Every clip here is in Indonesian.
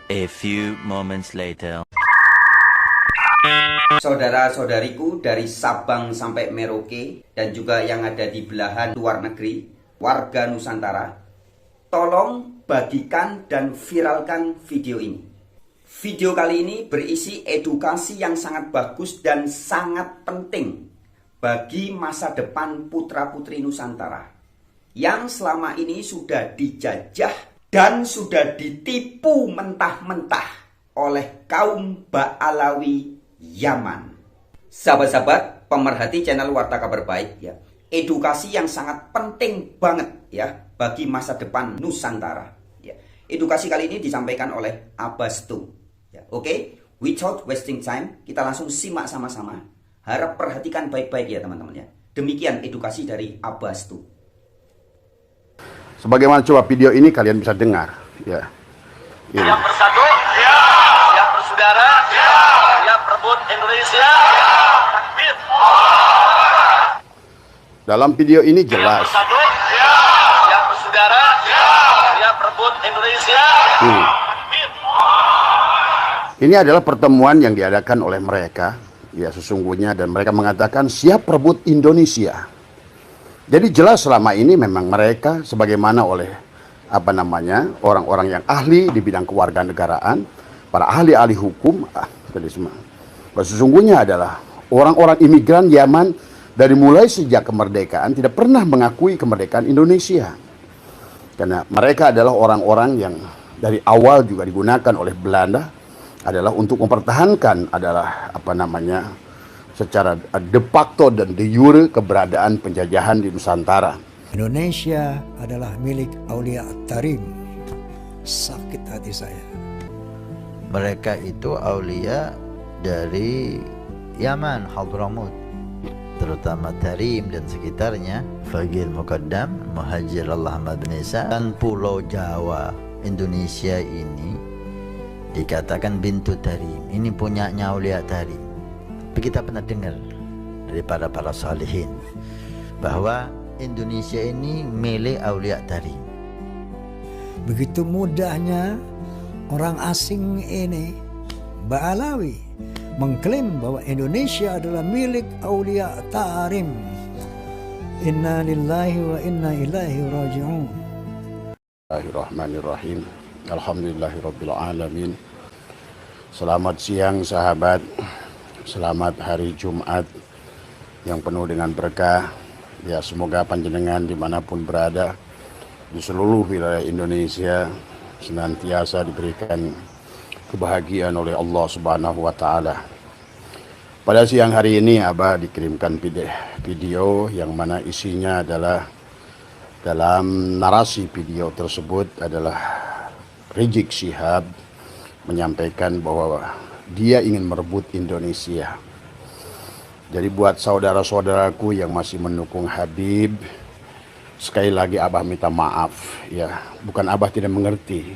A few moments later. Saudara-saudariku dari Sabang sampai Merauke dan juga yang ada di belahan luar negeri, warga Nusantara, tolong bagikan dan viralkan video ini. Video kali ini berisi edukasi yang sangat bagus dan sangat penting bagi masa depan putra-putri Nusantara yang selama ini sudah dijajah dan sudah ditipu mentah-mentah oleh kaum Ba'alawi Yaman. Sahabat-sahabat pemerhati channel Warta Kabar Baik ya. Edukasi yang sangat penting banget ya bagi masa depan Nusantara. Ya. Edukasi kali ini disampaikan oleh Abbas Tu. Ya, oke, without wasting time, kita langsung simak sama-sama. Harap perhatikan baik-baik ya teman-teman ya. Demikian edukasi dari Abbas Tu. Sebagaimana coba video ini kalian bisa dengar, ya. Ini. Siap bersatu, ya. Siap bersaudara, ya. Siap berebut Indonesia, ya. Takbir. Dalam video ini jelas. Siap bersatu, ya. Siap bersaudara, ya. Siap berebut Indonesia, ya. Takbir. Ini adalah pertemuan yang diadakan oleh mereka, ya sesungguhnya, dan mereka mengatakan siap rebut Indonesia. Jadi jelas selama ini memang mereka sebagaimana oleh orang-orang yang ahli di bidang kewarganegaraan, para ahli-ahli hukum, sesungguhnya adalah orang-orang imigran Yaman dari mulai sejak kemerdekaan tidak pernah mengakui kemerdekaan Indonesia. Karena mereka adalah orang-orang yang dari awal juga digunakan oleh Belanda adalah untuk mempertahankan secara de facto dan de jure keberadaan penjajahan di Nusantara. Indonesia adalah milik Aulia Tarim. Sakit hati saya. Mereka itu aulia dari Yaman, Hadramut, terutama Tarim dan sekitarnya, Fagil Muqaddam, Muhajir Allah Ahmad bin Isa, dan Pulau Jawa Indonesia ini dikatakan bintu Tarim. Ini punyanya Aulia Tarim. Tapi kita pernah dengar dari para salihin bahwa Indonesia ini milik Aulia Tarim. Begitu mudahnya orang asing ini, Ba'alawi, mengklaim bahwa Indonesia adalah milik Aulia Tarim. Inna lillahi wa inna ilaihi raji'un. Bismillahirrahmanirrahim. Alhamdulillahirabbil alamin. Selamat siang sahabat. Selamat hari Jumat yang penuh dengan berkah. Ya, semoga panjenengan dimanapun berada di seluruh wilayah Indonesia senantiasa diberikan kebahagiaan oleh Allah Subhanahu wa Ta'ala. Pada siang hari ini Abah dikirimkan video yang mana isinya adalah, dalam narasi video tersebut adalah Rizik Syihab menyampaikan bahwa dia ingin merebut Indonesia. Jadi buat saudara-saudaraku yang masih mendukung Habib, sekali lagi Abah minta maaf ya. Bukan Abah tidak mengerti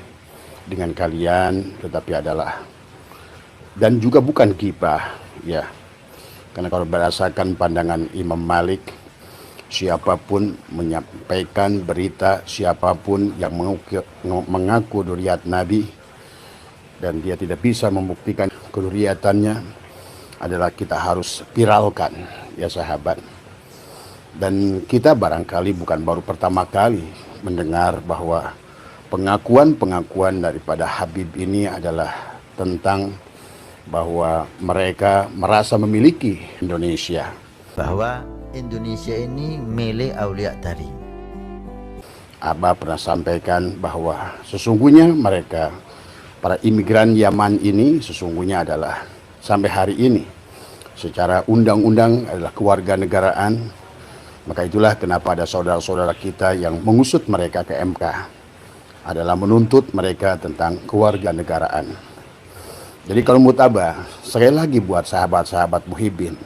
dengan kalian, tetapi adalah, dan juga bukan gibah ya. Karena kalau berdasarkan pandangan Imam Malik, siapapun menyampaikan berita, siapapun yang mengaku dzurriyyat Nabi dan dia tidak bisa membuktikan keduriatannya, adalah kita harus viralkan ya sahabat. Dan kita barangkali bukan baru pertama kali mendengar bahwa pengakuan daripada Habib ini adalah tentang bahwa mereka merasa memiliki Indonesia, bahwa Indonesia ini milik Aulia Tarim. Abah pernah sampaikan bahwa sesungguhnya mereka, para imigran Yaman ini sesungguhnya adalah sampai hari ini secara undang-undang adalah kewarganegaraan. Maka itulah kenapa ada saudara-saudara kita yang mengusut mereka ke MK, adalah menuntut mereka tentang kewarganegaraan. Jadi kalau menurut Abah, sekali lagi buat sahabat-sahabat Muhyiddin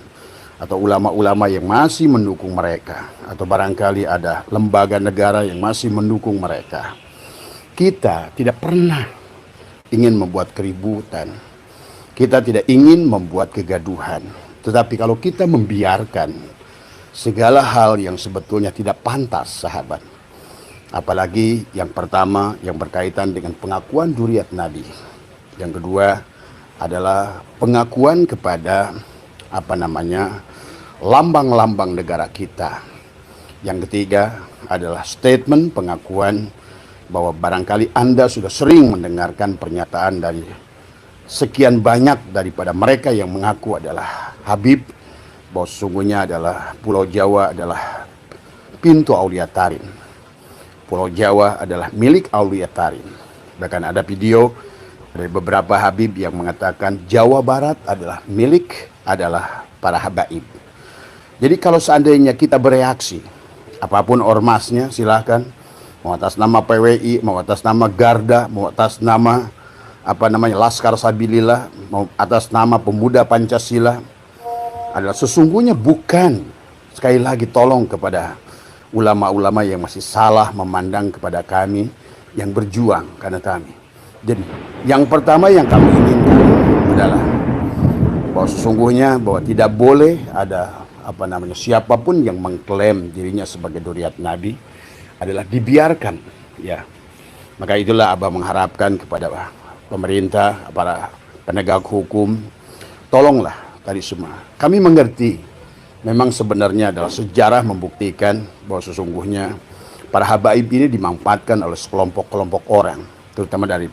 atau ulama-ulama yang masih mendukung mereka, atau barangkali ada lembaga negara yang masih mendukung mereka, kita tidak pernah ingin membuat keributan. Kita tidak ingin membuat kegaduhan. Tetapi kalau kita membiarkan segala hal yang sebetulnya tidak pantas, sahabat, apalagi yang pertama yang berkaitan dengan pengakuan dzurriyyat Nabi, Yang kedua adalah pengakuan kepada lambang-lambang negara kita. Yang ketiga adalah statement pengakuan bahwa barangkali Anda sudah sering mendengarkan pernyataan dari sekian banyak daripada mereka yang mengaku adalah Habib, bahwa sesungguhnya adalah Pulau Jawa adalah pintu Aulia Tarim. Pulau Jawa adalah milik Aulia Tarim. Bahkan ada video dari beberapa Habib yang mengatakan Jawa Barat adalah milik para habaib. Jadi kalau seandainya kita bereaksi, apapun ormasnya silahkan, mau atas nama PWI, mau atas nama Garda, mau atas nama Laskar Sabilillah, mau atas nama Pemuda Pancasila, adalah sesungguhnya bukan, sekali lagi tolong kepada ulama-ulama yang masih salah memandang kepada kami yang berjuang karena kami. Jadi yang pertama yang kami inginkan adalah bahwa sesungguhnya bahwa tidak boleh ada siapapun yang mengklaim dirinya sebagai Dzurriyyat Nabi adalah dibiarkan, ya. Maka itulah Abah mengharapkan kepada pemerintah, para penegak hukum, tolonglah tadi semua. Kami mengerti memang sebenarnya adalah sejarah membuktikan bahwa sesungguhnya para habaib ini dimanfaatkan oleh sekelompok-kelompok orang, terutama dari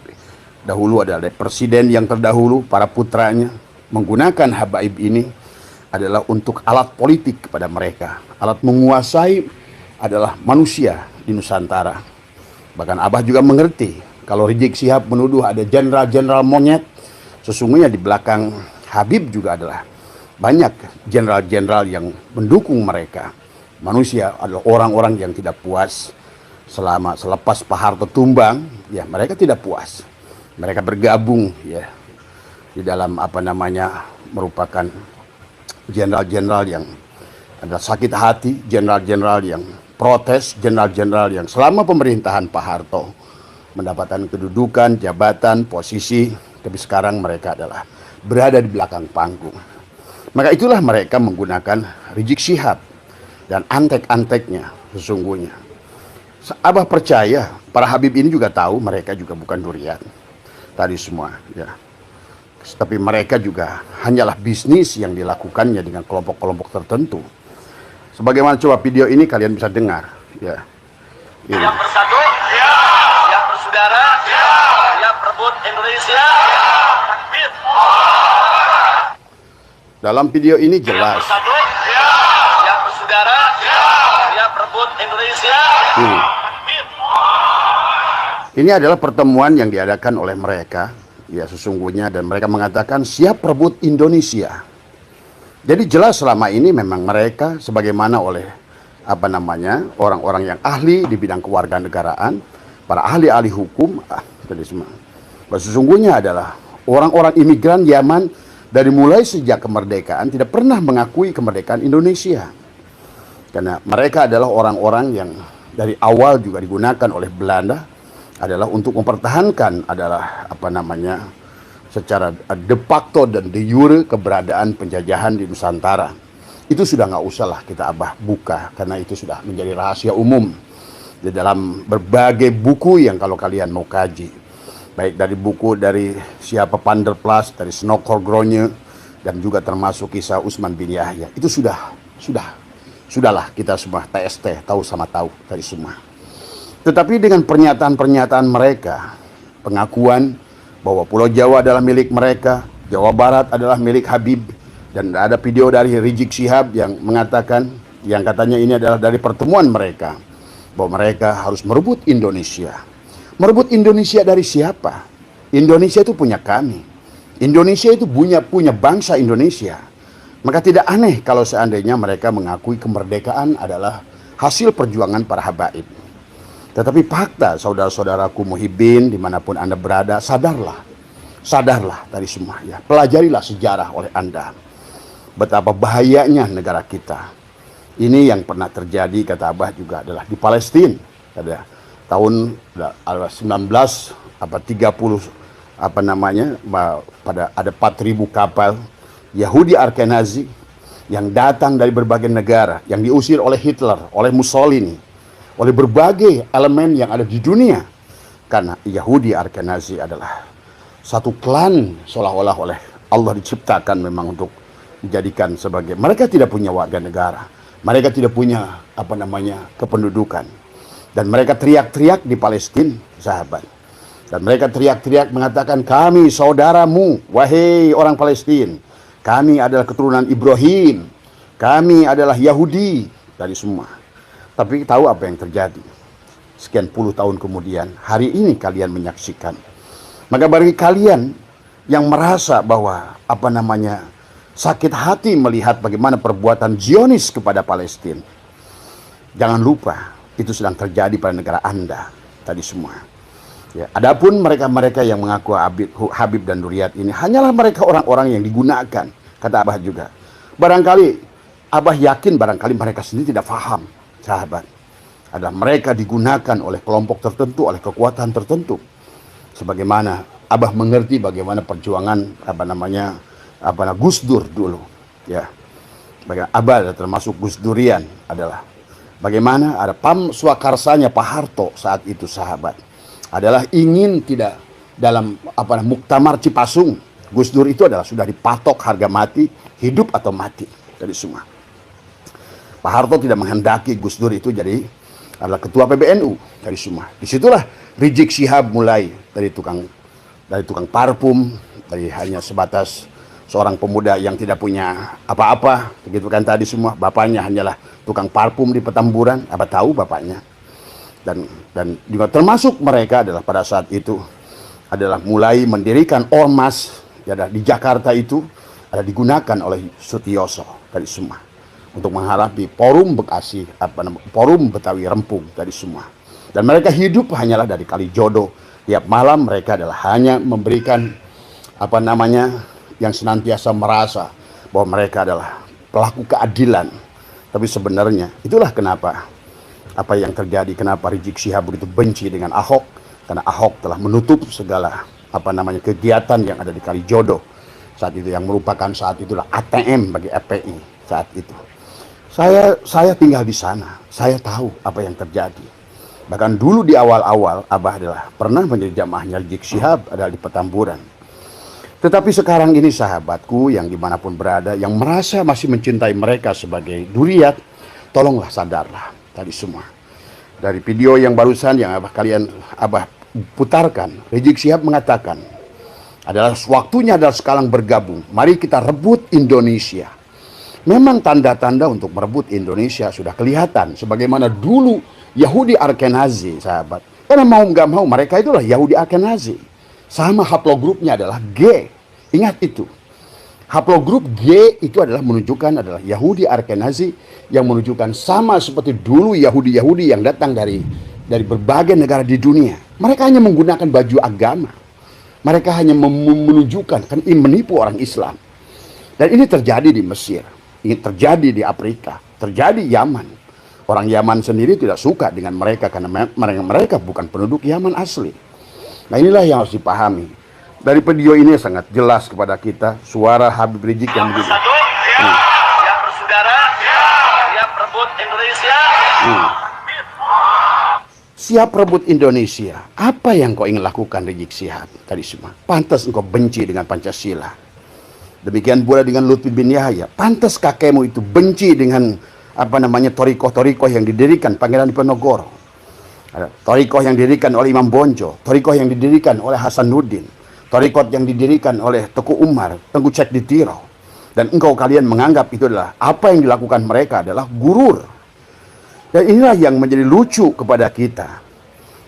dahulu adalah dari presiden yang terdahulu, para putranya menggunakan habaib ini adalah untuk alat politik kepada mereka. Alat menguasai adalah manusia di Nusantara. Bahkan Abah juga mengerti kalau Rizik Syihab menuduh ada jenderal-jenderal monyet, sesungguhnya di belakang Habib juga adalah banyak jenderal-jenderal yang mendukung mereka. Manusia adalah orang-orang yang tidak puas selepas Pak Harto tumbang, ya mereka tidak puas. Mereka bergabung, ya, di dalam merupakan jenderal-jenderal yang ada sakit hati, jenderal-jenderal yang protes, jenderal-jenderal yang selama pemerintahan Pak Harto mendapatkan kedudukan, jabatan, posisi, tapi sekarang mereka adalah berada di belakang panggung. Maka itulah mereka menggunakan Rizik Syihab dan antek-anteknya sesungguhnya. Abah percaya para Habib ini juga tahu mereka juga bukan Dzurriyyat tadi semua, ya. Tapi mereka juga hanyalah bisnis yang dilakukannya dengan kelompok-kelompok tertentu. Sebagaimana coba video ini kalian bisa dengar, ya. Ini. Siap bersatu, siap bersaudara, siap berebut Indonesia. Takbir. Dalam video ini jelas. Siap bersatu, siap bersaudara, siap berebut Indonesia. Takbir. Ini adalah pertemuan yang diadakan oleh mereka, ya sesungguhnya, dan mereka mengatakan siap rebut Indonesia. Jadi jelas selama ini memang mereka sebagaimana oleh orang-orang yang ahli di bidang kewarganegaraan, para ahli-ahli hukum, tadi semua. Sesungguhnya adalah orang-orang imigran Yaman dari mulai sejak kemerdekaan tidak pernah mengakui kemerdekaan Indonesia. Karena mereka adalah orang-orang yang dari awal juga digunakan oleh Belanda adalah untuk mempertahankan secara de facto dan de jure keberadaan penjajahan di Nusantara. Itu sudah nggak usah lah kita Abah buka karena itu sudah menjadi rahasia umum di dalam berbagai buku yang kalau kalian mau kaji, baik dari buku dari siapa Panderplas, dari Snokhorgronje, dan juga termasuk kisah Utsman bin Yahya. Itu sudahlah kita semua TST tahu sama tahu dari semua. Tetapi dengan pernyataan-pernyataan mereka, pengakuan bahwa Pulau Jawa adalah milik mereka, Jawa Barat adalah milik Habib, dan ada video dari Rizik Syihab yang mengatakan, yang katanya ini adalah dari pertemuan mereka, bahwa mereka harus merebut Indonesia. Merebut Indonesia dari siapa? Indonesia itu punya kami. Indonesia itu punya bangsa Indonesia. Maka tidak aneh kalau seandainya mereka mengakui kemerdekaan adalah hasil perjuangan para habaib. Tetapi fakta, saudara-saudaraku muhibbin dimanapun Anda berada, sadarlah tadi semua, ya. Pelajarilah sejarah oleh Anda. Betapa bahayanya negara kita. Ini yang pernah terjadi, kata Abah juga adalah di Palestina. Pada tahun 1930, pada ada 4.000 kapal Yahudi Ashkenazi yang datang dari berbagai negara, yang diusir oleh Hitler, oleh Mussolini, oleh berbagai elemen yang ada di dunia. Karena Yahudi Ashkenazi adalah satu klan seolah-olah oleh Allah diciptakan memang untuk dijadikan sebagai, mereka tidak punya warga negara, mereka tidak punya kependudukan, dan mereka teriak-teriak di Palestina, sahabat, dan mereka teriak-teriak mengatakan, kami saudaramu, wahai orang Palestina, kami adalah keturunan Ibrahim, kami adalah Yahudi, dari semua. Tapi tahu apa yang terjadi? Sekian puluh tahun kemudian, hari ini kalian menyaksikan. Maka bagi kalian yang merasa bahwa sakit hati melihat bagaimana perbuatan Zionis kepada Palestina, jangan lupa itu sedang terjadi pada negara Anda tadi semua. Ya, adapun mereka-mereka yang mengaku Habib dan Duriyat ini hanyalah mereka orang-orang yang digunakan, kata Abah juga. Barangkali Abah yakin barangkali mereka sendiri tidak paham, sahabat. Adalah mereka digunakan oleh kelompok tertentu, oleh kekuatan tertentu. Sebagaimana Abah mengerti bagaimana perjuangan Gus Dur dulu, ya. Bagaimana Abah termasuk Gus Durian adalah bagaimana ada Pam Swakarsanya Pak Harto saat itu, sahabat, adalah ingin tidak dalam Muktamar Cipasung. Gus Dur itu adalah sudah dipatok harga mati, hidup atau mati dari semua. Pak Harto tidak menghendaki Gus Dur itu jadi adalah ketua PBNU dari semua. Disitulah Rizik Syihab mulai dari tukang parfum, dari hanya sebatas seorang pemuda yang tidak punya apa-apa, begitu kan tadi semua. Bapaknya hanyalah tukang parfum di Petamburan, apa tahu bapaknya. Dan juga termasuk mereka adalah pada saat itu adalah mulai mendirikan ormas ya, di Jakarta itu ada digunakan oleh Sutioso dari semua untuk menghadapi forum Bekasi, forum Betawi Rempung dari semua. Dan mereka hidup hanyalah dari Kalijodo. Tiap malam mereka adalah hanya memberikan yang senantiasa merasa bahwa mereka adalah pelaku keadilan. Tapi sebenarnya itulah kenapa apa yang terjadi, kenapa Rizik Syihab begitu benci dengan Ahok, karena Ahok telah menutup segala kegiatan yang ada di Kalijodo saat itu, yang merupakan saat itulah ATM bagi FPI saat itu. Saya tinggal di sana, saya tahu apa yang terjadi. Bahkan dulu di awal-awal Abah adalah pernah menjadi jamaahnya Rizik Syihab adalah di Petamburan. Tetapi sekarang ini sahabatku yang dimanapun berada, yang merasa masih mencintai mereka sebagai Duriyat, tolonglah sadarlah tadi semua. Dari video yang barusan yang Abah putarkan, Rizik Syihab mengatakan adalah waktunya adalah sekarang bergabung. Mari kita rebut Indonesia. Memang tanda-tanda untuk merebut Indonesia sudah kelihatan. Sebagaimana dulu Yahudi Ashkenazi, sahabat. Karena mau nggak mau mereka itulah Yahudi Ashkenazi. Sama haplogrupnya adalah G. Ingat itu. Haplogrup G itu adalah menunjukkan adalah Yahudi Ashkenazi yang menunjukkan sama seperti dulu Yahudi-Yahudi yang datang dari berbagai negara di dunia. Mereka hanya menggunakan baju agama. Mereka hanya menunjukkan, kan menipu orang Islam. Dan ini terjadi di Mesir. Ini terjadi di Afrika, terjadi Yaman. Orang Yaman sendiri tidak suka dengan mereka karena mereka bukan penduduk Yaman asli. Nah inilah yang harus dipahami. Dari video ini sangat jelas kepada kita suara Habib Rizik yang begini. Siap bersaudara, siap rebut Indonesia. Siap rebut Indonesia. Apa yang kau ingin lakukan, Rizik Syihab? Tadi semua. Pantas engkau benci dengan Pancasila. Demikian pula dengan Lutfi bin Yahya. Pantas kakekmu itu benci dengan torikoh-torikoh yang didirikan Pangeran Diponegoro. Torikoh yang didirikan oleh Imam Bonjol, torikoh yang didirikan oleh Hasanuddin, torikoh yang didirikan oleh Teku Umar, Tengku Cekditiro. Dan engkau kalian menganggap itu adalah apa yang dilakukan mereka adalah gurur. Dan inilah yang menjadi lucu kepada kita.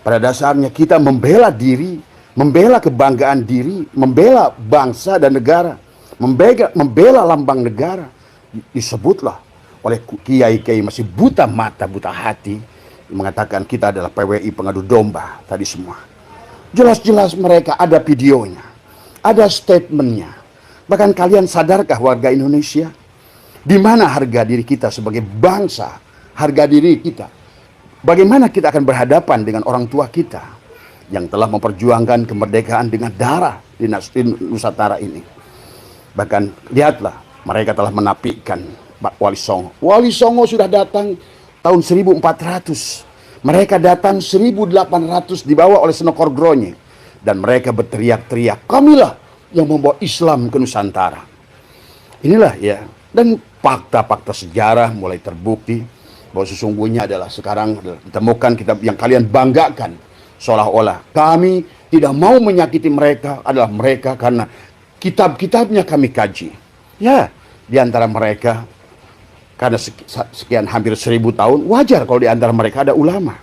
Pada dasarnya kita membela diri, membela kebanggaan diri, membela bangsa dan negara, membela lambang negara, disebutlah oleh kiai-kiai masih buta mata, buta hati, mengatakan kita adalah PWI pengadu domba tadi semua. Jelas-jelas mereka ada videonya, ada statementnya. Bahkan kalian sadarkah warga Indonesia, di mana harga diri kita sebagai bangsa, harga diri kita, bagaimana kita akan berhadapan dengan orang tua kita yang telah memperjuangkan kemerdekaan dengan darah di Nusantara ini. Bahkan lihatlah, mereka telah menapikan Wali Songo. Wali Songo sudah datang tahun 1400. Mereka datang 1800 dibawa oleh Senokor Gronye. Dan mereka berteriak-teriak, kamilah yang membawa Islam ke Nusantara. Inilah ya. Dan fakta-fakta sejarah mulai terbukti bahwa sesungguhnya adalah sekarang ditemukan kitab yang kalian banggakan. Seolah-olah kami tidak mau menyakiti mereka adalah mereka karena kitab-kitabnya kami kaji. Ya, di antara mereka karena sekian hampir 1000 tahun, wajar kalau di antara mereka ada ulama.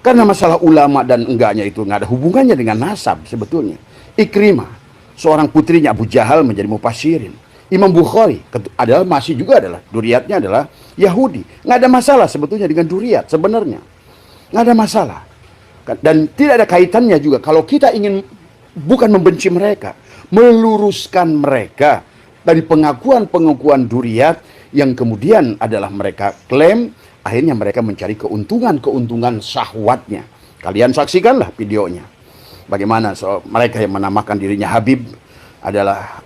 Karena masalah ulama dan enggaknya itu nggak ada hubungannya dengan nasab sebetulnya. Ikrimah, seorang putrinya Abu Jahal menjadi mufassirin. Imam Bukhari adalah masih juga adalah duriatnya adalah Yahudi. Nggak ada masalah sebetulnya dengan duriat sebenarnya. Nggak ada masalah. Dan tidak ada kaitannya juga kalau kita ingin bukan membenci mereka, meluruskan mereka dari pengakuan-pengakuan duriat yang kemudian adalah mereka klaim, akhirnya mereka mencari keuntungan syahwatnya. Kalian saksikanlah videonya. Bagaimana mereka yang menamakan dirinya Habib adalah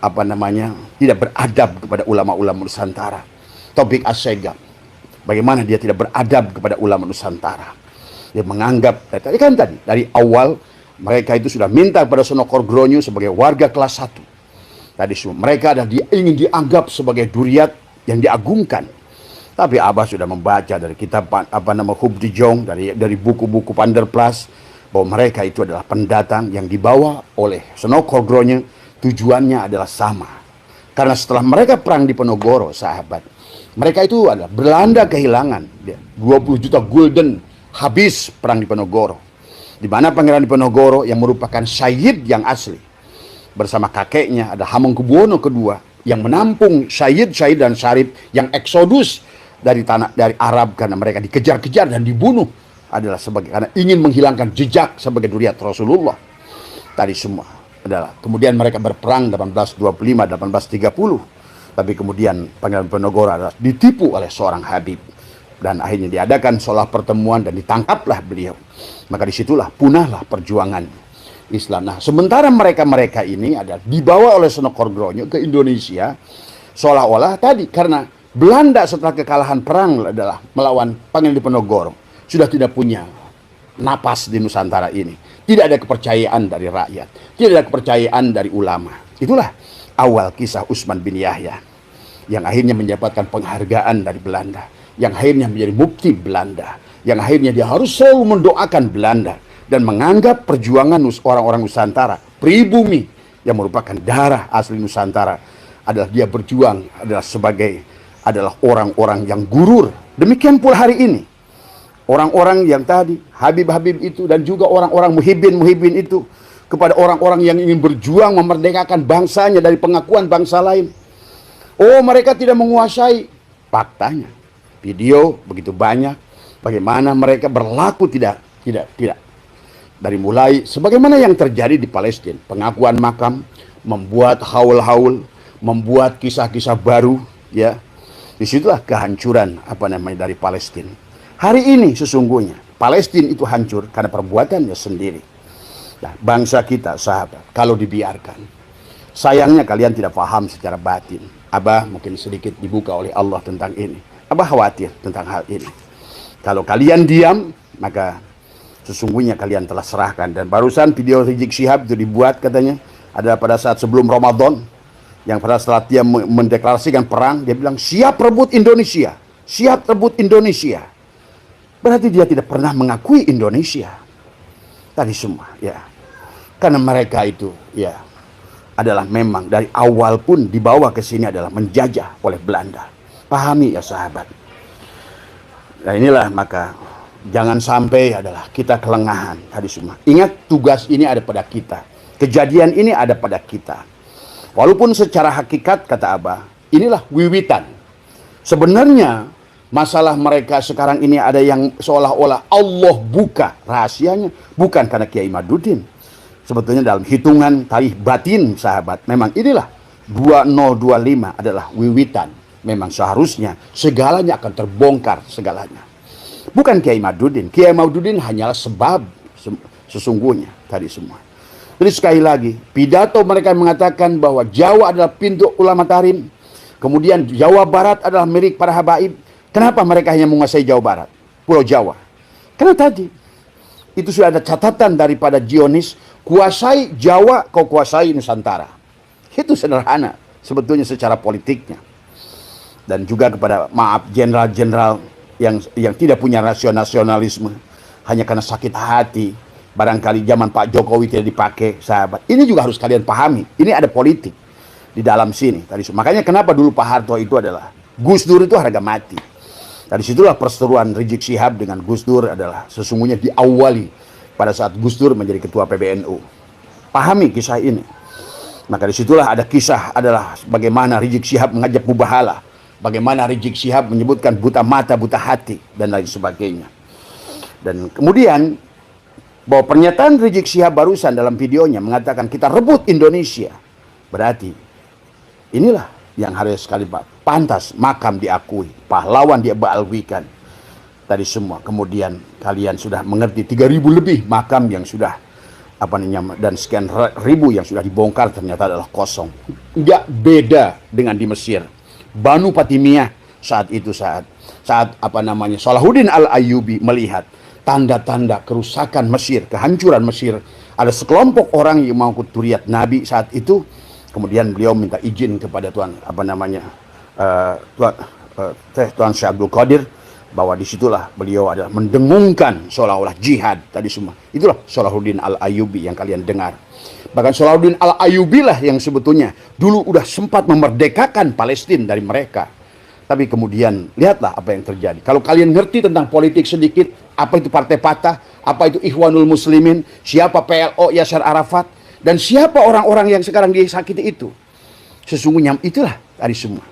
tidak beradab kepada ulama-ulama Nusantara. Topik Assegaf, bagaimana dia tidak beradab kepada ulama Nusantara. Dia menganggap tadi dari awal mereka itu sudah minta kepada Sonokor Gronyo sebagai warga kelas 1. Tadi mereka ingin dianggap sebagai duriat yang diagungkan. Tapi Abah sudah membaca dari kitab Hubdi Jong, dari buku-buku Panderplas, bahwa mereka itu adalah pendatang yang dibawa oleh Sonokor Gronyo. Tujuannya adalah sama. Karena setelah mereka perang di Penogoro, sahabat, mereka itu adalah Belanda kehilangan 20 juta gulden habis perang di Penogoro. Di mana Pangeran Diponegoro yang merupakan Syahid yang asli bersama kakeknya ada Hamengkubuwono II yang menampung Syahid dan Syarif yang eksodus dari Arab karena mereka dikejar-kejar dan dibunuh adalah karena ingin menghilangkan jejak sebagai duriat Rasulullah. Tadi semua adalah kemudian mereka berperang 1825 1830, tapi kemudian Pangeran Diponegoro adalah ditipu oleh seorang Habib dan akhirnya diadakan sholah pertemuan dan ditangkaplah beliau. Maka disitulah punahlah perjuangan Islam. Nah, sementara mereka ini ada dibawa oleh Sonokor Gronyo ke Indonesia, seolah-olah tadi karena Belanda setelah kekalahan perang adalah melawan Pangeran Diponegoro sudah tidak punya napas di Nusantara ini. Tidak ada kepercayaan dari rakyat, tidak ada kepercayaan dari ulama. Itulah awal kisah Utsman bin Yahya yang akhirnya mendapatkan penghargaan dari Belanda, yang akhirnya menjadi mufti Belanda, yang akhirnya dia harus selalu mendoakan Belanda dan menganggap perjuangan orang-orang Nusantara, pribumi yang merupakan darah asli Nusantara adalah dia berjuang adalah orang-orang yang gurur. Demikian pula hari ini. Orang-orang yang tadi, Habib-Habib itu dan juga orang-orang muhibbin itu kepada orang-orang yang ingin berjuang memerdekakan bangsanya dari pengakuan bangsa lain. Oh, mereka tidak menguasai. Faktanya, video begitu banyak bagaimana mereka berlaku tidak. Dari mulai sebagaimana yang terjadi di Palestina, pengakuan makam, membuat haul-haul, membuat kisah-kisah baru, ya. Disitulah kehancuran dari Palestina. Hari ini sesungguhnya Palestina itu hancur karena perbuatannya sendiri. Nah, bangsa kita, sahabat, kalau dibiarkan, sayangnya kalian tidak paham secara batin. Abah mungkin sedikit dibuka oleh Allah tentang ini. Abah khawatir tentang hal ini. Kalau kalian diam, maka sesungguhnya kalian telah serahkan. Dan barusan video Rizik Syihab itu dibuat katanya adalah pada saat sebelum Ramadan, yang pada setelah dia mendeklarasikan perang, dia bilang siap rebut Indonesia, siap rebut Indonesia. Berarti dia tidak pernah mengakui Indonesia. Tadi semua, ya. Karena mereka itu, ya, adalah memang dari awal pun dibawa ke sini adalah menjajah oleh Belanda. Pahami ya sahabat. Nah inilah maka jangan sampai adalah kita kelengahan tadi semua. Ingat tugas ini ada pada kita. Kejadian ini ada pada kita. Walaupun secara hakikat kata Abah, inilah wiwitan. Sebenarnya masalah mereka sekarang ini ada yang seolah-olah Allah buka rahasianya. Bukan karena Kiai Madudin. Sebetulnya dalam hitungan tarikh batin sahabat, memang inilah 2025 adalah wiwitan. Memang seharusnya segalanya akan terbongkar segalanya. Bukan Kiai Madudin. Kiai Madudin hanyalah sebab sesungguhnya tadi semua. Jadi sekali lagi, pidato mereka mengatakan bahwa Jawa adalah pintu ulama tarim. Kemudian Jawa Barat adalah milik para habaib. Kenapa mereka hanya menguasai Jawa Barat? Pulau Jawa. Karena tadi Itu sudah ada catatan daripada Zionis, kuasai Jawa, kau kuasai Nusantara. Itu sederhana sebetulnya secara politiknya. Dan juga kepada, maaf, jenderal-jenderal yang tidak punya nasionalisme, hanya karena sakit hati, barangkali zaman Pak Jokowi tidak dipakai, sahabat. Ini juga harus kalian pahami. Ini ada politik di dalam sini. Makanya kenapa dulu Pak Harto itu adalah, Gus Dur itu harga mati. Dari situlah perseteruan Rizik Syihab dengan Gus Dur adalah sesungguhnya diawali pada saat Gus Dur menjadi ketua PBNU. Pahami kisah ini. Maka disitulah ada kisah adalah bagaimana Rizik Syihab mengajak mubahalah, bagaimana Rizik Syihab menyebutkan buta mata, buta hati, dan lain sebagainya. Dan kemudian bahwa pernyataan Rizik Syihab barusan dalam videonya mengatakan kita rebut Indonesia, berarti inilah yang harus sekali pantas makam diakui, pahlawan dia balwikan tadi semua. Kemudian kalian sudah mengerti 3.000 lebih makam yang sudah dan sekian ribu yang sudah dibongkar ternyata adalah kosong. Nggak beda dengan di Mesir. Banu Fatimiyah saat Salahuddin Al-Ayyubi melihat tanda-tanda kerusakan Mesir, kehancuran Mesir, ada sekelompok orang yang mengangkut duriat Nabi saat itu. Kemudian beliau minta izin kepada Tuan Syekh Abdul Qadir, bahwa disitulah beliau adalah mendengungkan seolah-olah jihad tadi semua. Itulah Salahuddin Al-Ayyubi yang kalian dengar. Bahkan Salahuddin Al-Ayyubi lah yang sebetulnya dulu udah sempat memerdekakan Palestina dari mereka. Tapi kemudian lihatlah apa yang terjadi. Kalau kalian ngerti tentang politik sedikit, apa itu Partai Fatah, apa itu Ikhwanul Muslimin, siapa PLO Yasser Arafat, dan siapa orang-orang yang sekarang disakiti itu, sesungguhnya itulah tadi semua.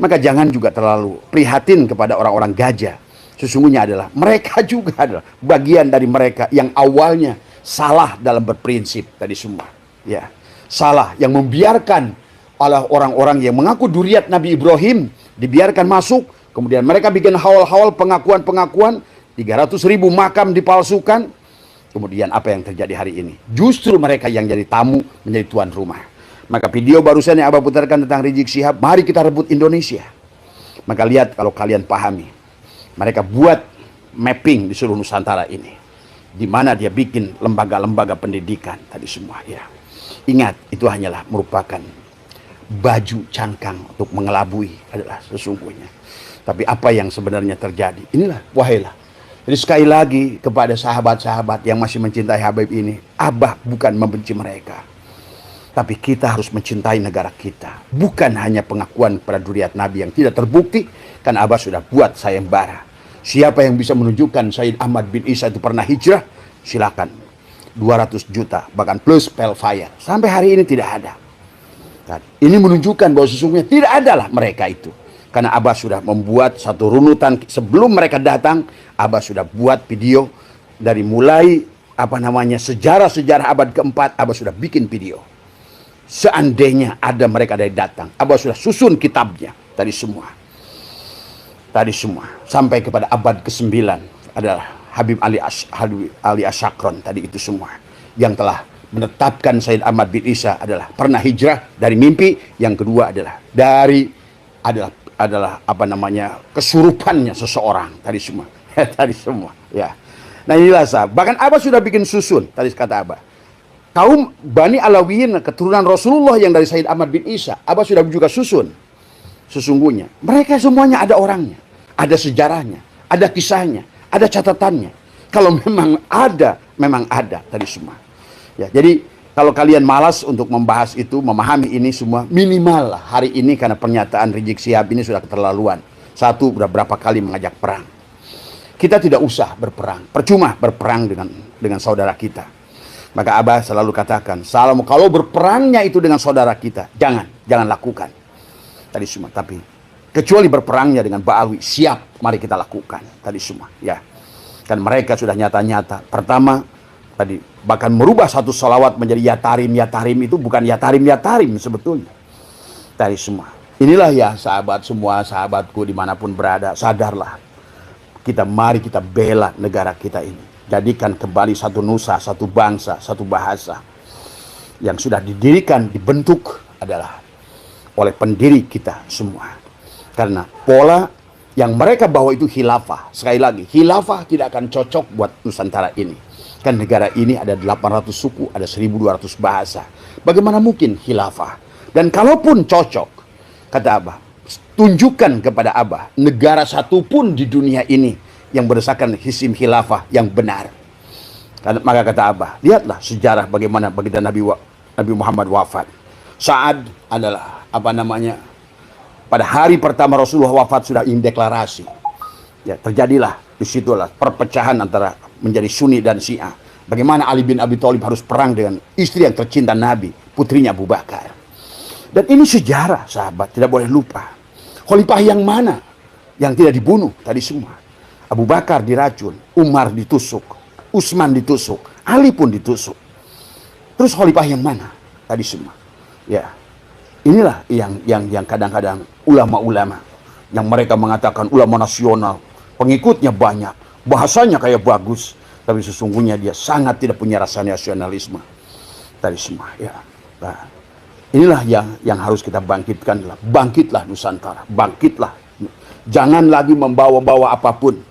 Maka jangan juga terlalu prihatin kepada orang-orang gajah. Sesungguhnya adalah mereka juga adalah bagian dari mereka yang awalnya salah dalam berprinsip tadi semua. Ya, salah yang membiarkan oleh orang-orang yang mengaku duriat Nabi Ibrahim dibiarkan masuk. Kemudian mereka bikin haul-haul pengakuan-pengakuan, 300.000 makam dipalsukan. Kemudian apa yang terjadi hari ini? Justru mereka yang jadi tamu menjadi tuan rumah. Maka video barusan yang Abah putarkan tentang Rizik Syihab, mari kita rebut Indonesia. Maka lihat kalau kalian pahami. Mereka buat mapping di seluruh Nusantara ini. Di mana dia bikin lembaga-lembaga pendidikan tadi semua. Ya. Ingat, itu hanyalah merupakan baju cangkang untuk mengelabui adalah sesungguhnya. Tapi apa yang sebenarnya terjadi? Inilah, wahailah. Jadi sekali lagi kepada sahabat-sahabat yang masih mencintai Habib ini, Abah bukan membenci mereka. Tapi kita harus mencintai negara kita. Bukan hanya pengakuan pada duriat Nabi yang tidak terbukti, kan Abah sudah buat sayembara. Siapa yang bisa menunjukkan Sayyid Ahmad bin Isa itu pernah hijrah, silakan. 200 juta, bahkan plus pelfire. Sampai hari ini tidak ada. Dan ini menunjukkan bahwa sesungguhnya tidak adalah mereka itu. Karena Abah sudah membuat satu runutan sebelum mereka datang. Abah sudah buat video dari mulai sejarah-sejarah abad keempat. Abah sudah bikin video. Seandainya ada mereka dari datang, Abah sudah susun kitabnya tadi semua. Sampai kepada abad ke-9 adalah Habib Ali Asyakron tadi itu semua. Yang telah menetapkan Sayyid Ahmad bin Isa adalah pernah hijrah dari mimpi. Yang kedua adalah kesurupannya seseorang tadi semua. Tadi semua ya. Nah inilah sahabat. Bahkan Abah sudah bikin susun tadi kata Abah. Kaum Bani Alawiyin keturunan Rasulullah yang dari Sayyid Ahmad bin Isa, Abah sudah juga susun. Sesungguhnya mereka semuanya ada orangnya, ada sejarahnya, ada kisahnya, ada catatannya. Kalau memang ada tadi semua. Ya, jadi kalau kalian malas untuk membahas itu, memahami ini semua, minimal lah hari ini karena pernyataan Rizik Syihab ini sudah keterlaluan. Satu, sudah berapa kali mengajak perang. Kita tidak usah berperang, percuma berperang dengan saudara kita. Maka Abah selalu katakan, kalau berperangnya itu dengan saudara kita, jangan lakukan. Tadi semua, tapi kecuali berperangnya dengan Ba'awi, siap, mari kita lakukan. Tadi semua, ya. Kan mereka sudah nyata-nyata. Pertama, tadi bahkan merubah satu salawat menjadi Yatarim itu bukan Yatarim sebetulnya. Tadi semua. Inilah ya sahabat semua, sahabatku dimanapun berada, sadarlah. Mari kita bela negara kita ini. Jadikan kembali satu nusa, satu bangsa, satu bahasa yang sudah didirikan, dibentuk adalah oleh pendiri kita semua. Karena pola yang mereka bawa itu khilafah. Sekali lagi, khilafah tidak akan cocok buat Nusantara ini. Kan negara ini ada 800 suku, ada 1200 bahasa. Bagaimana mungkin khilafah? Dan kalaupun cocok, kata Abah, tunjukkan kepada Abah negara satupun di dunia ini yang berdasarkan sistem khilafah yang benar. Maka kata Abah, lihatlah sejarah bagaimana baginda Nabi Muhammad wafat. Saat adalah pada hari pertama Rasulullah wafat sudah ingin deklarasi. Ya, terjadilah disitulah perpecahan antara menjadi Sunni dan Syiah. Bagaimana Ali bin Abi Thalib harus perang dengan istri yang tercinta Nabi, putrinya Abu Bakar. Dan ini sejarah, sahabat, tidak boleh lupa. Khalifah yang mana yang tidak dibunuh tadi semua? Abu Bakar diracun, Umar ditusuk, Utsman ditusuk, Ali pun ditusuk. Terus khalifah yang mana tadi semua? Ya, inilah yang kadang-kadang ulama-ulama yang mereka mengatakan ulama nasional, pengikutnya banyak, bahasanya kayak bagus, tapi sesungguhnya dia sangat tidak punya rasa nasionalisme tadi semua. Ya, nah, inilah yang harus kita bangkitkan. Bangkitlah Nusantara, bangkitlah. Jangan lagi membawa-bawa apapun.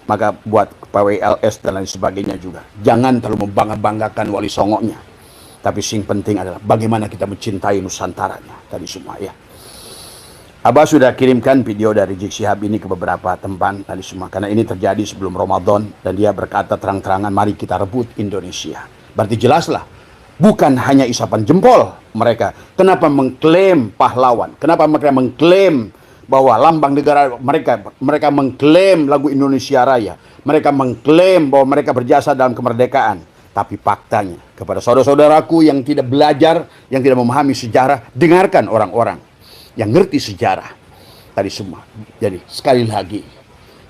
Maka buat PWLS dan lain sebagainya juga, jangan terlalu membangga-banggakan Wali Songonya. Tapi yang penting adalah bagaimana kita mencintai Nusantaranya tadi semua ya. Abah sudah kirimkan video dari Rizik Syihab ini ke beberapa tempat tadi semua, karena ini terjadi sebelum Ramadan dan dia berkata terang-terangan, mari kita rebut Indonesia. Berarti jelaslah, bukan hanya isapan jempol mereka. Kenapa mengklaim pahlawan? Kenapa mereka mengklaim bahwa lambang negara mereka mengklaim lagu Indonesia Raya, mereka mengklaim bahwa mereka berjasa dalam kemerdekaan, tapi faktanya kepada saudara-saudaraku yang tidak belajar, yang tidak memahami sejarah, dengarkan orang-orang yang ngerti sejarah tadi semua. Jadi sekali lagi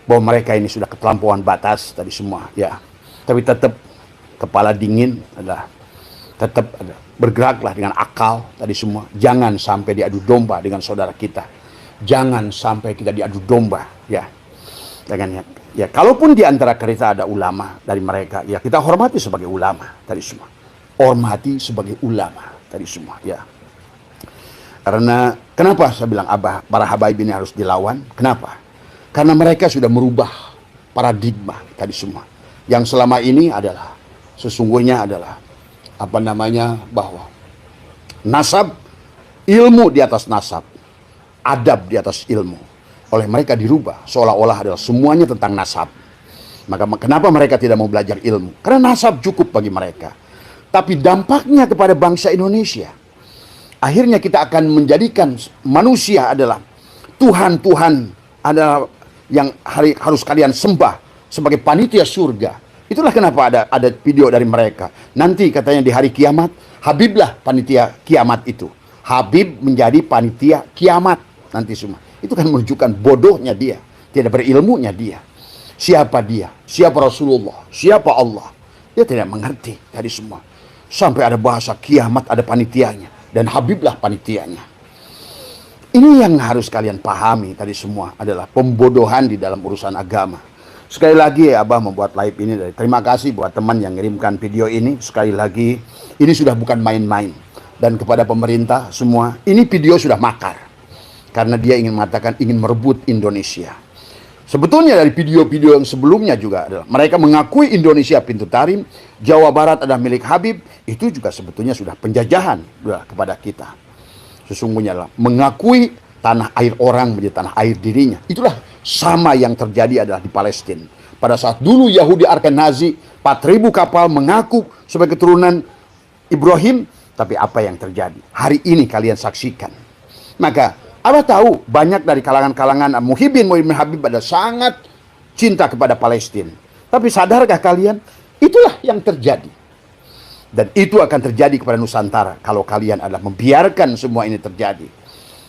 bahwa mereka ini sudah keterlampauan batas tadi semua ya, tapi tetap kepala dingin adalah tetap bergeraklah dengan akal tadi semua. Jangan sampai diadu domba dengan saudara kita. Jangan sampai kita diadu domba ya. Jangan ya. Kalaupun di antara kita ada ulama dari mereka, ya kita hormati sebagai ulama tadi semua. Hormati sebagai ulama tadi semua ya. Karena kenapa saya bilang Abah, para habaib ini harus dilawan? Kenapa? Karena mereka sudah merubah paradigma tadi semua. Yang selama ini adalah sesungguhnya adalah bahwa nasab, ilmu di atas nasab, adab di atas ilmu, oleh mereka dirubah seolah-olah adalah semuanya tentang nasab. Maka kenapa mereka tidak mau belajar ilmu? Karena nasab cukup bagi mereka. Tapi dampaknya kepada bangsa Indonesia, akhirnya kita akan menjadikan manusia adalah Tuhan adalah yang harus kalian sembah sebagai panitia surga. Itulah kenapa ada video dari mereka. Nanti katanya di hari kiamat, Habiblah panitia kiamat itu. Habib menjadi panitia kiamat nanti semua. Itu kan menunjukkan bodohnya dia, tidak berilmunya dia. Siapa dia? Siapa Rasulullah? Siapa Allah? Dia tidak mengerti tadi semua. Sampai ada bahasa kiamat ada panitianya dan Habiblah panitianya. Ini yang harus kalian pahami tadi semua adalah pembodohan di dalam urusan agama. Sekali lagi Abah membuat live ini dari terima kasih buat teman yang mengirimkan video ini. Sekali lagi ini sudah bukan main-main. Dan kepada pemerintah semua, ini video sudah makar. Karena dia ingin mengatakan ingin merebut Indonesia. Sebetulnya dari video-video yang sebelumnya juga adalah mereka mengakui Indonesia pintu tarim, Jawa Barat adalah milik Habib. Itu juga sebetulnya sudah penjajahan kepada kita. Sesungguhnya lah mengakui tanah air orang menjadi tanah air dirinya. Itulah sama yang terjadi adalah di Palestina. Pada saat dulu Yahudi Ashkenazi 4.000 kapal mengaku sebagai keturunan Ibrahim, tapi apa yang terjadi? Hari ini kalian saksikan. Maka Abah tahu banyak dari kalangan-kalangan Muhibbin Habib pada sangat cinta kepada Palestina. Tapi sadarkah kalian? Itulah yang terjadi. Dan itu akan terjadi kepada Nusantara kalau kalian adalah membiarkan semua ini terjadi.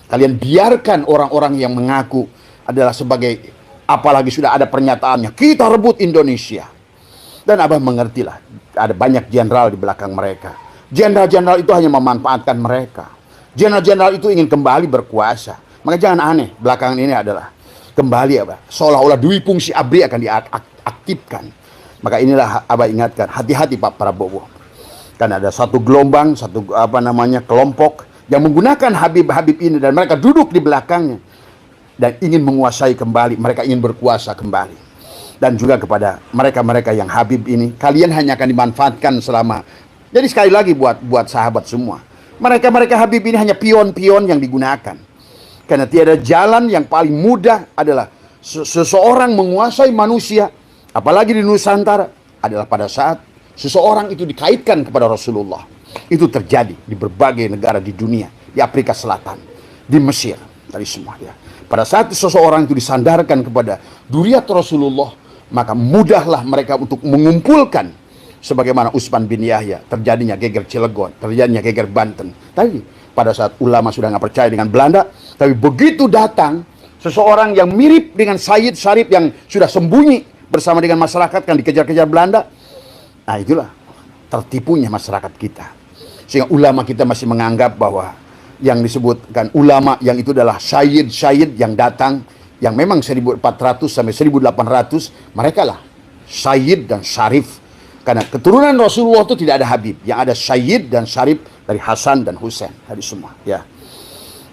Kalian biarkan orang-orang yang mengaku adalah sebagai, apalagi sudah ada pernyataannya, kita rebut Indonesia. Dan Abah mengertilah, ada banyak jenderal di belakang mereka. Jenderal-jenderal itu hanya memanfaatkan mereka. Jenderal-jenderal itu ingin kembali berkuasa. Maka jangan aneh, belakangan ini adalah kembali seolah-olah Dwi Fungsi ABRI akan diaktifkan. Maka inilah Abah ingatkan, hati-hati Pak Prabowo. Karena ada satu gelombang, kelompok yang menggunakan Habib-Habib ini dan mereka duduk di belakangnya. dan ingin menguasai kembali, mereka ingin berkuasa kembali. Dan juga kepada mereka-mereka yang Habib ini, kalian hanya akan dimanfaatkan selama. Jadi sekali lagi buat sahabat semua, mereka-mereka Habib ini hanya pion-pion yang digunakan. Karena tiada jalan yang paling mudah adalah seseorang menguasai manusia, apalagi di Nusantara, adalah pada saat seseorang itu dikaitkan kepada Rasulullah. Itu terjadi di berbagai negara di dunia, di Afrika Selatan, di Mesir, tadi semua ya. Pada saat seseorang itu disandarkan kepada duriat Rasulullah, maka mudahlah mereka untuk mengumpulkan, sebagaimana Utsman bin Yahya, terjadinya geger Cilegon, terjadinya geger Banten. Tadi pada saat ulama sudah nggak percaya dengan Belanda, tapi begitu datang seseorang yang mirip dengan Sayyid Syarif yang sudah sembunyi bersama dengan masyarakat kan dikejar-kejar Belanda. Nah itulah tertipunya masyarakat kita. Sehingga ulama kita masih menganggap bahwa yang disebutkan ulama yang itu adalah Sayyid yang datang, yang memang 1400 sampai 1800, mereka lah Sayyid dan Syarif. Karena keturunan Rasulullah itu tidak ada Habib, yang ada Sayyid dan Syarif dari Hasan dan Husain, dari semua ya.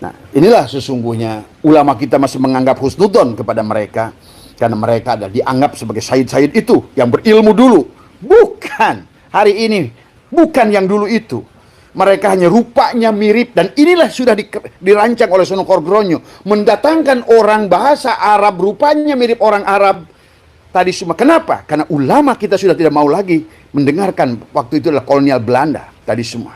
Nah inilah sesungguhnya ulama kita masih menganggap husnudzon kepada mereka, karena mereka adalah dianggap sebagai Sayyid itu yang berilmu dulu. Bukan hari ini, bukan yang dulu itu. Mereka hanya rupanya mirip, dan inilah sudah dirancang oleh Sunan Kordronyo, mendatangkan orang bahasa Arab rupanya mirip orang Arab tadi semua. Kenapa? Karena ulama kita sudah tidak mau lagi mendengarkan, waktu itu adalah kolonial Belanda tadi semua.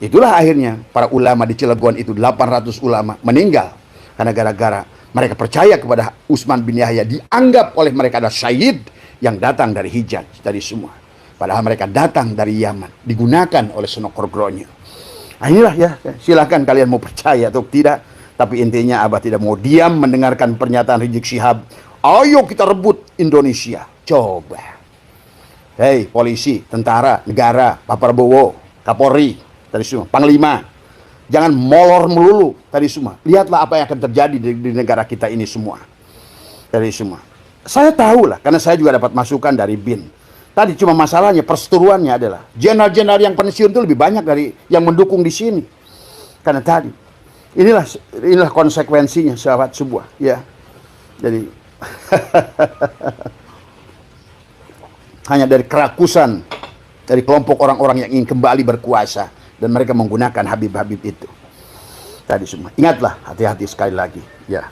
Itulah akhirnya para ulama di Cilegon itu 800 ulama meninggal karena gara-gara mereka percaya kepada Utsman bin Yahya, dianggap oleh mereka ada Sayyid yang datang dari Hijaz tadi semua. Padahal mereka datang dari Yaman, digunakan oleh Sunan Kordronyo. Nah inilah ya, silakan kalian mau percaya atau tidak. Tapi intinya Abah tidak mau diam mendengarkan pernyataan Rizik Syihab. Ayo kita rebut Indonesia. Coba. Hei polisi, tentara, negara, Pak Prabowo, Kapolri, tadi semua, Panglima. Jangan molor melulu tadi semua. Lihatlah apa yang akan terjadi di negara kita ini semua. Tadi semua. Saya tahu lah, karena saya juga dapat masukan dari BIN. Tadi cuma masalahnya, perseteruannya adalah jenderal-jenderal yang pensiun itu lebih banyak dari yang mendukung di sini. Karena tadi, inilah konsekuensinya sahabat sebuah, ya. Jadi hanya dari kerakusan dari kelompok orang-orang yang ingin kembali berkuasa, dan mereka menggunakan Habib-Habib itu. Tadi semua. Ingatlah, hati-hati sekali lagi, ya.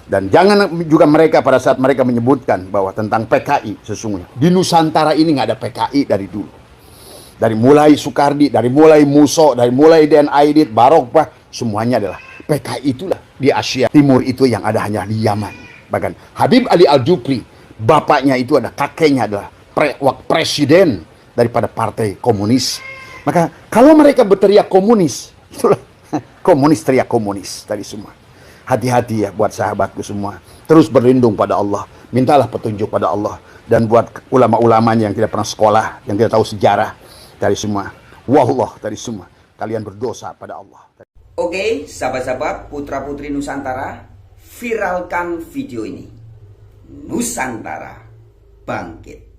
Dan jangan juga mereka pada saat mereka menyebutkan bahwa tentang PKI, sesungguhnya di Nusantara ini nggak ada PKI dari dulu. Dari mulai Soekardi, dari mulai Muso, dari mulai Den Aidit, Barokbah, semuanya adalah PKI. Itulah di Asia Timur itu yang ada hanya di Yaman. Bahkan Habib Ali Al-Jupri, bapaknya itu ada, kakeknya adalah presiden daripada partai komunis. Maka kalau mereka berteriak komunis, itulah komunis teriak komunis tadi semua. Hati-hati ya buat sahabatku semua. Terus berlindung pada Allah. Mintalah petunjuk pada Allah. Dan buat ulama-ulamanya yang tidak pernah sekolah, yang tidak tahu sejarah, dari semua. Wallah dari semua. Kalian berdosa pada Allah. Oke, sahabat-sahabat, putra-putri Nusantara, viralkan video ini. Nusantara bangkit.